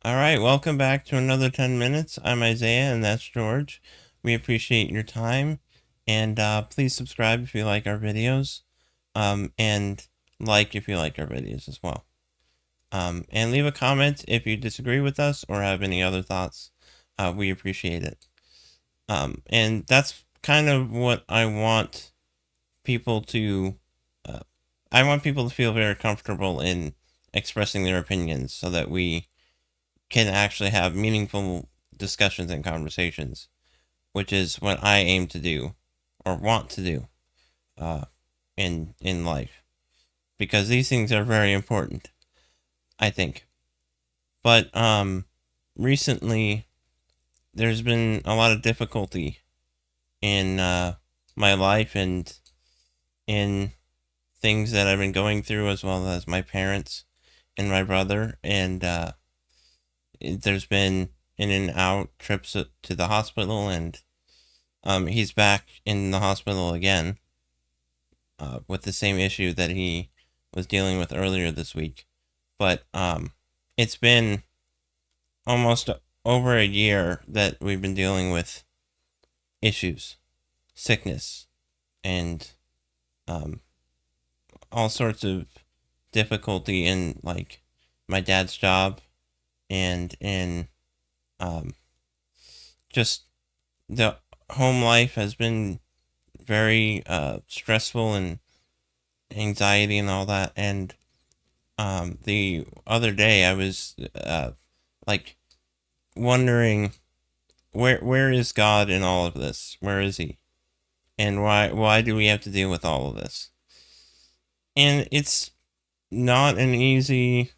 All right, welcome back to another 10 minutes. I'm Isaiah, and that's George. We appreciate your time, and please subscribe if you like our videos, and like if you like our videos as well. And leave a comment if you disagree with us or have any other thoughts. We appreciate it. And that's kind of what I want people to. Uh, I want people to feel very comfortable in expressing their opinions, so that we can actually have meaningful discussions and conversations, which is what I aim to do or want to do uh, in life, because these things are very important, I think. But recently there's been a lot of difficulty in my life and in things that I've been going through, as well as my parents and my brother, and there's been in and out trips to the hospital, and he's back in the hospital again with the same issue that he was dealing with earlier this week. But it's been almost over a year that we've been dealing with issues, sickness, and um, all sorts of difficulty in, like, my dad's job, and in um, just the home life has been very stressful, and anxiety and all that. And the other day I was like wondering, where is God in all of this? Where is he? And why do we have to deal with all of this? And it's not an easy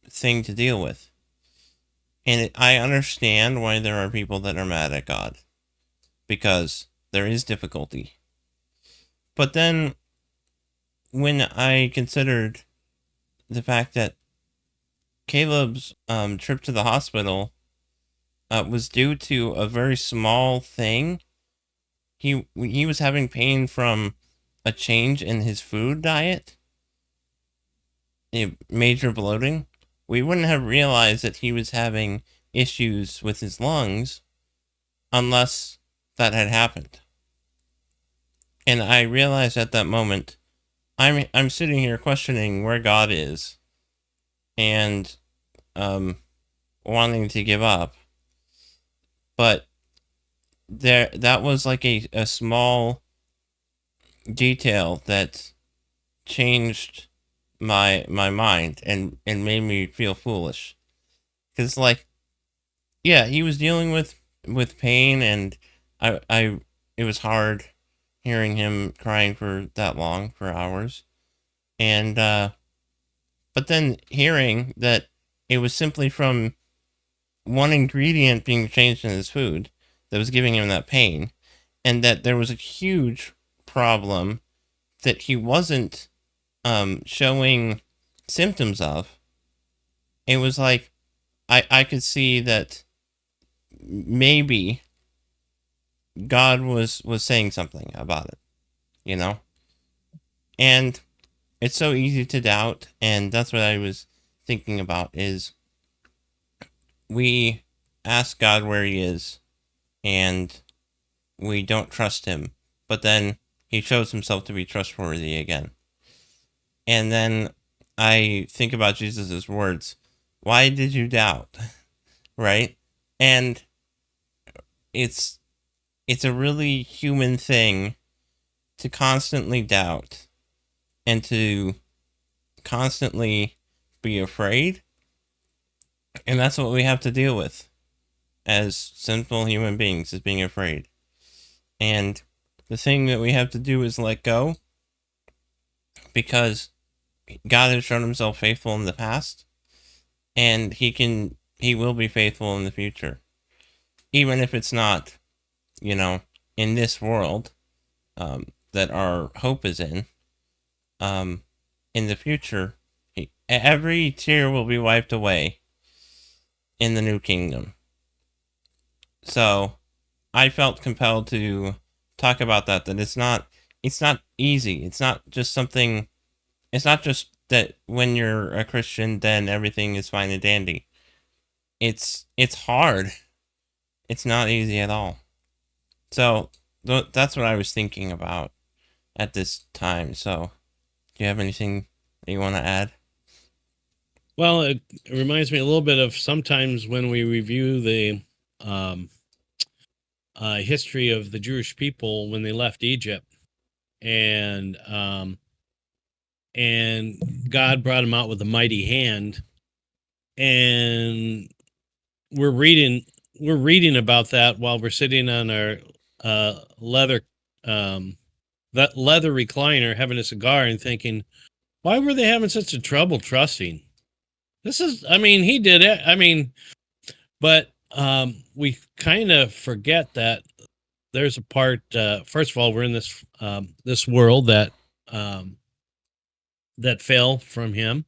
thing to deal with. And I understand why there are people that are mad at God, because there is difficulty. But then when I considered the fact that Caleb's trip to the hospital was due to a very small thing. He was having pain from a change in his food diet, a major bloating. We wouldn't have realized that he was having issues with his lungs unless that had happened. And I realized at that moment, I'm sitting here questioning where God is, and wanting to give up. But that was like a small detail that changed my mind, and made me feel foolish. Because, like, yeah, he was dealing with pain, and I it was hard hearing him crying for that long, for hours. And but then hearing that it was simply from one ingredient being changed in his food that was giving him that pain, and that there was a huge problem that he wasn't showing symptoms of. It was like I could see that maybe God was saying something about it, you know? And it's so easy to doubt, and that's what I was thinking about, is we ask God where he is, and we don't trust him, but then he shows himself to be trustworthy again. And then I think about Jesus' words, why did you doubt? Right? And it's it's a really human thing to constantly doubt, and to constantly be afraid. And that's what we have to deal with as sinful human beings, is being afraid. And the thing that we have to do is let go, because God has shown himself faithful in the past, and he will be faithful in the future. Even if it's not, in this world that our hope is in the future, every tear will be wiped away in the new kingdom. So I felt compelled to talk about that it's not easy. It's not just that when you're a Christian, then everything is fine and dandy. It's hard. It's not easy at all. So that's what I was thinking about at this time. So, do you have anything that you want to add? Well, it reminds me a little bit of sometimes when we review the um, history of the Jewish people when they left Egypt, and and God brought them out with a mighty hand, and we're reading we're reading about that while we're sitting on our leather that leather recliner having a cigar and thinking, why were they having such a trouble trusting? This is, I mean, he did it. I mean, but we kind of forget that there's a part. First of all, we're in this world um, that fell from him,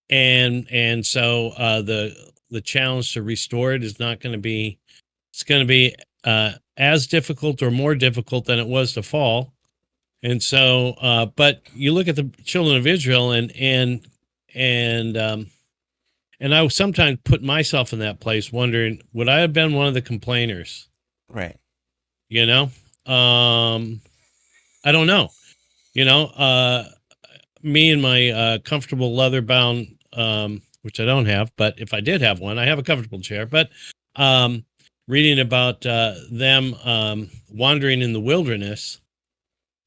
and so the challenge to restore it is not going to be. It's going to be as difficult or more difficult than it was to fall. And so, but you look at the children of Israel, and and I sometimes put myself in that place, wondering, would I have been one of the complainers? Right. You know, I don't know. You know, me and my comfortable leather bound, which I don't have, but if I did have one, I have a comfortable chair. But um, reading about them wandering in the wilderness,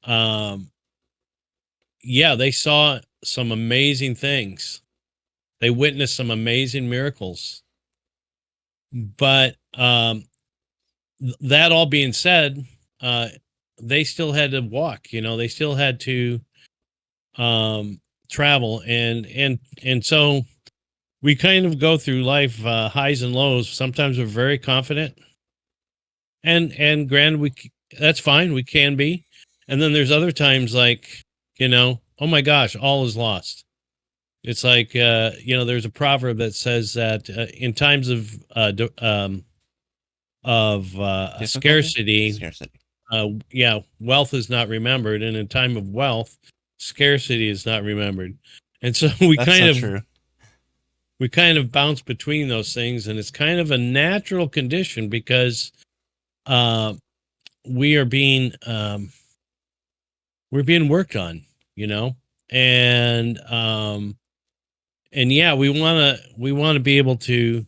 um, yeah, they saw some amazing things. They witnessed some amazing miracles. But that all being said, uh, they still had to walk. You know, they still had to travel, and so we kind of go through life highs and lows. Sometimes we're very confident, and granted, that's fine. We can be, and then there's other times like, oh my gosh, all is lost. It's like, there's a proverb that says that in times of Difficulty? scarcity, Scarcity. yeah, wealth is not remembered, and in time of wealth, scarcity is not remembered. And so That's so true. we kind of bounce between those things, and it's kind of a natural condition because uh, we are being we're being worked on, you know, and yeah, we want to be able to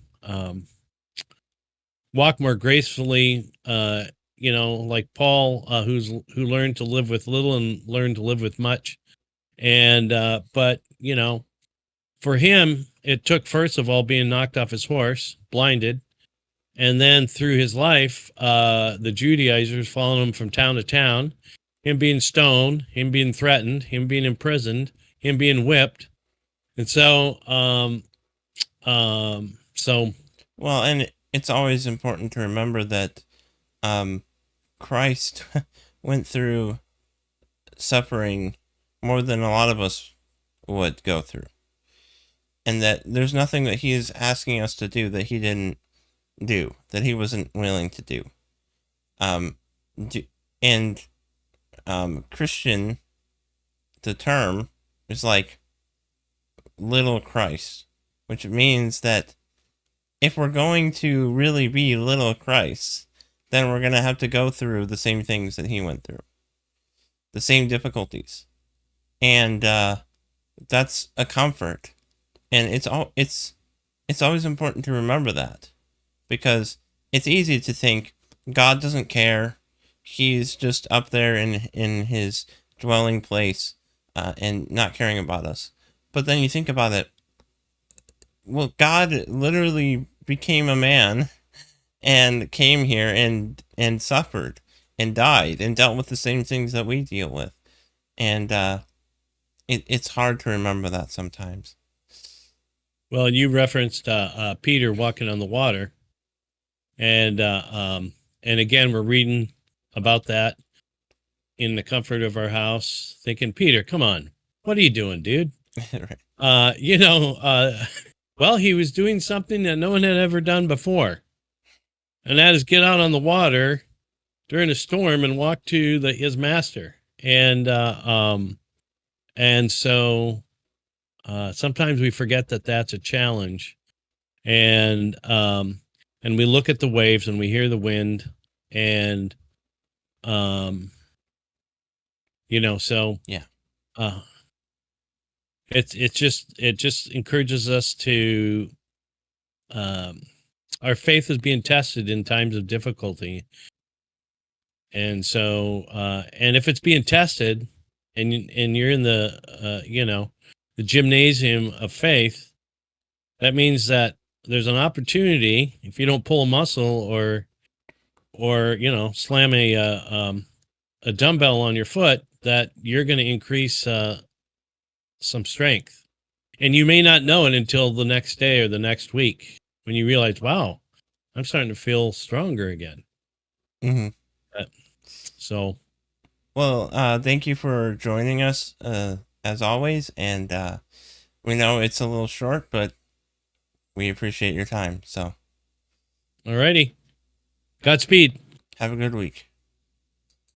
walk more gracefully, like Paul, who learned to live with little and learned to live with much. And but for him, it took first of all being knocked off his horse, blinded, and then through his life, the Judaizers following him from town to town, him being stoned, him being threatened, him being imprisoned, him being whipped. And so Well, and it's always important to remember that um, Christ went through suffering more than a lot of us would go through. And that there's nothing that he is asking us to do that he didn't do, that he wasn't willing to do. Um, and Christian, the term, is like little Christ, which means that if we're going to really be little Christ, then we're going to have to go through the same things that he went through, the same difficulties. And that's a comfort. And it's always important to remember that, because it's easy to think God doesn't care. He's just up there in his dwelling place and not caring about us. But then you think about it, well, God literally became a man and came here and suffered and died and dealt with the same things that we deal with. And it's hard to remember that sometimes. well, you referenced Peter walking on the water, and again, we're reading about that in the comfort of our house, thinking, Peter, come on, what are you doing, dude? Right. Uh, you know, uh, well, he was doing something that no one had ever done before, and that is get out on the water during a storm and walk to his master, and so sometimes we forget that that's a challenge, and we look at the waves and we hear the wind, and um, so Yeah. uh, it just encourages us to um, our faith is being tested in times of difficulty, and so and if it's being tested, and you're in the the gymnasium of faith, that means that there's an opportunity, if you don't pull a muscle or slam a dumbbell on your foot, that you're going to increase some strength, and you may not know it until the next day or the next week when you realize, wow, I'm starting to feel stronger again. Mm-hmm. Uh, so Well, thank you for joining us, as always. And we know it's a little short, but we appreciate your time. So alrighty, Godspeed. have a good week.